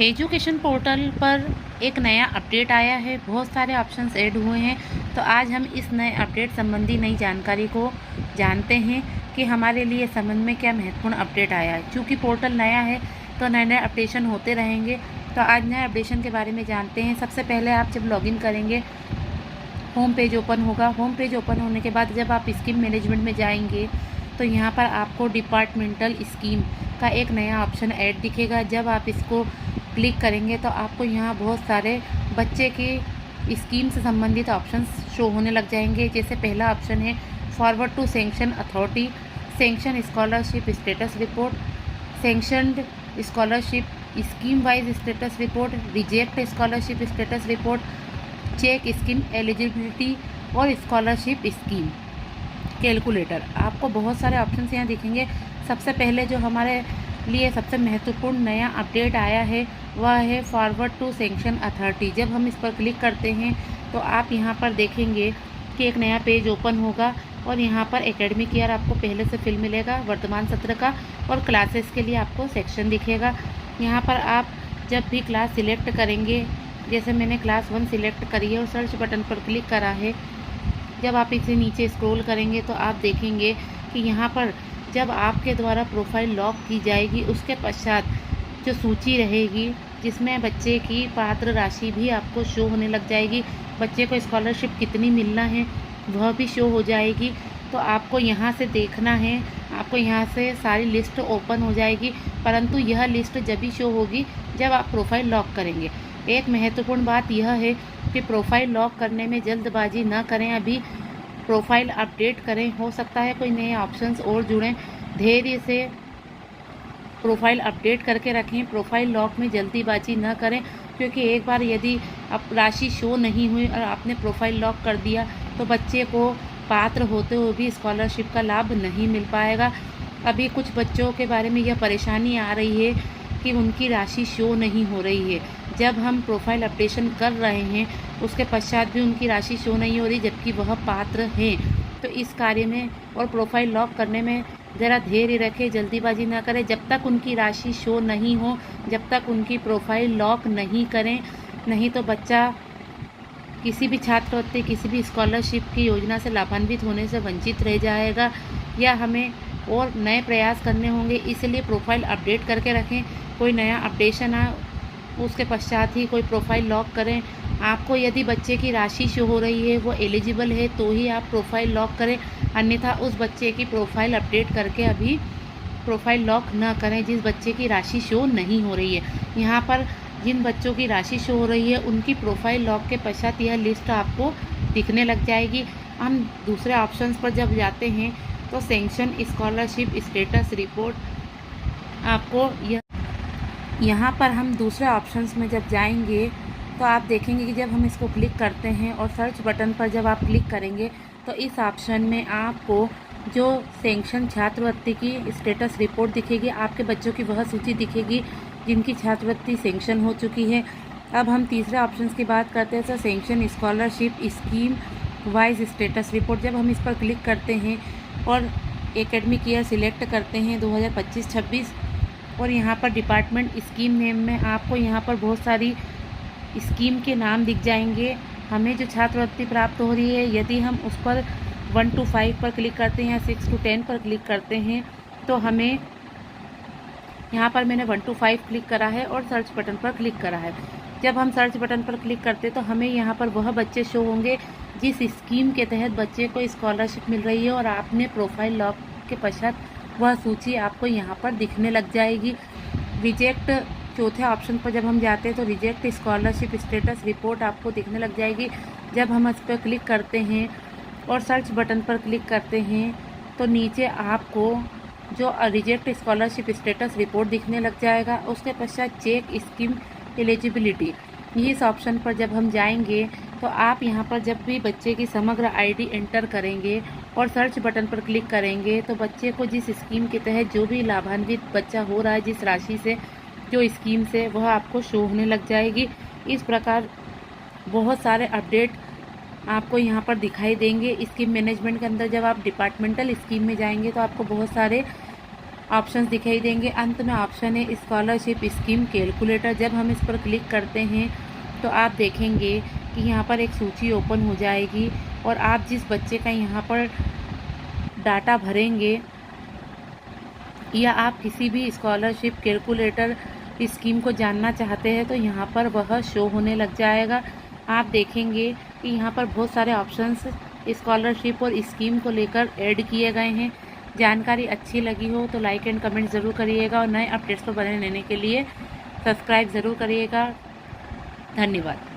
Education portal पर एक नया अपडेट आया है। बहुत सारे ऑप्शंस ऐड हुए हैं। तो आज हम इस नए अपडेट संबंधी नई जानकारी को जानते हैं कि हमारे लिए समझ में क्या महत्वपूर्ण अपडेट आया है। क्योंकि पोर्टल नया है तो नए नए अपडेशन होते रहेंगे। तो आज नए अपडेशन के बारे में जानते हैं। सबसे पहले आप जब लॉगिन करेंगे होम पेज ओपन होगा। होम पेज ओपन होने के बाद जब आप स्कीम मैनेजमेंट में जाएंगे तो यहाँ पर आपको डिपार्टमेंटल स्कीम का एक नया ऑप्शन ऐड दिखेगा। जब आप इसको क्लिक करेंगे तो आपको यहाँ बहुत सारे बच्चे की स्कीम से संबंधित ऑप्शंस शो होने लग जाएंगे। जैसे पहला ऑप्शन है forward to sanction authority, sanction scholarship status report, sanctioned scholarship scheme wise status report, reject scholarship status report, check scheme eligibility और स्कॉलरशिप स्कीम कैलकुलेटर। आपको बहुत सारे ऑप्शंस यहाँ दिखेंगे। सबसे पहले जो हमारे लिए सबसे महत्वपूर्ण नया अपडेट आया है वह है फॉरवर्ड टू सैंक्शन अथॉरिटी। जब हम इस पर क्लिक करते हैं तो आप यहाँ पर देखेंगे कि एक नया पेज ओपन होगा और यहाँ पर एकेडमिक ईयर आपको पहले से फिल मिलेगा, वर्तमान सत्र का, और क्लासेस के लिए आपको सेक्शन दिखेगा। यहाँ पर आप जब भी क्लास सिलेक्ट करेंगे, जैसे मैंने क्लास 1 सिलेक्ट करी है और सर्च बटन पर क्लिक करा है, जब आप इसे नीचे स्क्रॉल करेंगे तो आप देखेंगे कि यहाँ पर जब आपके द्वारा प्रोफाइल लॉक की जाएगी उसके पश्चात जो सूची रहेगी जिसमें बच्चे की पात्र राशि भी आपको शो होने लग जाएगी, बच्चे को स्कॉलरशिप कितनी मिलना है वह भी शो हो जाएगी। तो आपको यहाँ से देखना है, आपको यहाँ से सारी लिस्ट ओपन हो जाएगी। परंतु यह लिस्ट जब भी शो होगी जब आप प्रोफाइल लॉक करेंगे। एक महत्वपूर्ण बात यह है कि प्रोफाइल लॉक करने में जल्दबाजी न करें, अभी प्रोफाइल अपडेट करें। हो सकता है कोई नए ऑप्शंस और जुड़ें। धैर्य से प्रोफाइल अपडेट करके रखें। प्रोफाइल लॉक में जल्दीबाजी न करें, क्योंकि एक बार यदि अब राशि शो नहीं हुई और आपने प्रोफाइल लॉक कर दिया तो बच्चे को पात्र होते हुए भी स्कॉलरशिप का लाभ नहीं मिल पाएगा। अभी कुछ बच्चों के बारे में यह परेशानी आ रही है कि उनकी राशि शो नहीं हो रही है। जब हम प्रोफाइल अपडेशन कर रहे हैं उसके पश्चात भी उनकी राशि शो नहीं हो रही, जबकि वह पात्र हैं। तो इस कार्य में और प्रोफाइल लॉक करने में ज़रा धैर्य रखें, जल्दीबाजी ना करें। जब तक उनकी राशि शो नहीं हो, जब तक उनकी प्रोफाइल लॉक नहीं करें, नहीं तो बच्चा किसी भी छात्रवृत्ति, किसी भी स्कॉलरशिप की योजना से लाभान्वित होने से वंचित रह जाएगा, या हमें और नए प्रयास करने होंगे। इसलिए प्रोफाइल अपडेट करके रखें। कोई नया अपडेशन आए उसके पश्चात ही कोई प्रोफाइल लॉक करें। आपको यदि बच्चे की राशि शो हो रही है, वो एलिजिबल है, तो ही आप प्रोफाइल लॉक करें। अन्यथा उस बच्चे की प्रोफाइल अपडेट करके अभी प्रोफाइल लॉक न करें जिस बच्चे की राशि शो नहीं हो रही है। यहाँ पर जिन बच्चों की राशि शो हो रही है उनकी प्रोफाइल लॉक के पश्चात यह लिस्ट आपको दिखने लग जाएगी। हम दूसरे ऑप्शंस पर जब जाते हैं तो सैंक्शन स्कॉलरशिप स्टेटस रिपोर्ट आपको यहाँ पर हम दूसरे ऑप्शंस में जब जाएंगे तो आप देखेंगे कि जब हम इसको क्लिक करते हैं और सर्च बटन पर जब आप क्लिक करेंगे तो इस ऑप्शन में आपको जो सैंक्शन छात्रवृत्ति की स्टेटस रिपोर्ट दिखेगी, आपके बच्चों की वह सूची दिखेगी जिनकी छात्रवृत्ति सैंक्शन हो चुकी है। अब हम तीसरे ऑप्शंस की बात करते हैं तो sanction scholarship scheme wise status report. जब हम इस पर क्लिक करते हैं और एकेडमिक ईयर सिलेक्ट करते हैं 2025-26 और यहाँ पर डिपार्टमेंट स्कीम नेम में आपको यहाँ पर बहुत सारी स्कीम के नाम दिख जाएंगे। हमें जो छात्रवृत्ति प्राप्त हो रही है, यदि हम उस पर 1 to 5 पर क्लिक करते हैं या 6 to 10 पर क्लिक करते हैं तो हमें यहाँ पर मैंने 1 to 5 क्लिक करा है और सर्च बटन पर क्लिक करा है। जब हम सर्च बटन पर क्लिक करते हैं तो हमें यहाँ पर वह बच्चे शो होंगे जिस स्कीम के तहत बच्चे को स्कॉलरशिप मिल रही है, और आपने प्रोफाइल लॉक के पश्चात वह सूची आपको यहाँ पर दिखने लग जाएगी। रिजेक्ट चौथे ऑप्शन पर जब हम जाते हैं तो रिजेक्ट स्कॉलरशिप स्टेटस रिपोर्ट आपको दिखने लग जाएगी। जब हम इस पर क्लिक करते हैं और सर्च बटन पर क्लिक करते हैं तो नीचे आपको जो रिजेक्ट स्कॉलरशिप स्टेटस रिपोर्ट दिखने लग जाएगा। उसके पश्चात चेक स्कीम एलिजिबिलिटी, इस ऑप्शन पर जब हम जाएंगे तो आप यहाँ पर जब भी बच्चे की समग्र आईडी एंटर करेंगे और सर्च बटन पर क्लिक करेंगे तो बच्चे को जिस स्कीम के तहत जो भी लाभान्वित बच्चा हो रहा है, जिस राशि से, जो स्कीम से, वह आपको शो होने लग जाएगी। इस प्रकार बहुत सारे अपडेट आपको यहाँ पर दिखाई देंगे। स्कीम मैनेजमेंट के अंदर जब आप डिपार्टमेंटल स्कीम में जाएंगे तो आपको बहुत सारे ऑप्शंस दिखाई देंगे। अंत में ऑप्शन है स्कॉलरशिप स्कीम कैलकुलेटर। जब हम इस पर क्लिक करते हैं तो आप देखेंगे कि यहाँ पर एक सूची ओपन हो जाएगी और आप जिस बच्चे का यहाँ पर डाटा भरेंगे या आप किसी भी स्कॉलरशिप कैलकुलेटर स्कीम को जानना चाहते हैं तो यहाँ पर वह शो होने लग जाएगा। आप देखेंगे कि यहाँ पर बहुत सारे ऑप्शंस स्कॉलरशिप और स्कीम को लेकर ऐड किए गए हैं। जानकारी अच्छी लगी हो तो लाइक एंड कमेंट ज़रूर करिएगा और नए अपडेट्स को बने रहने के लिए सब्सक्राइब ज़रूर करिएगा। धन्यवाद।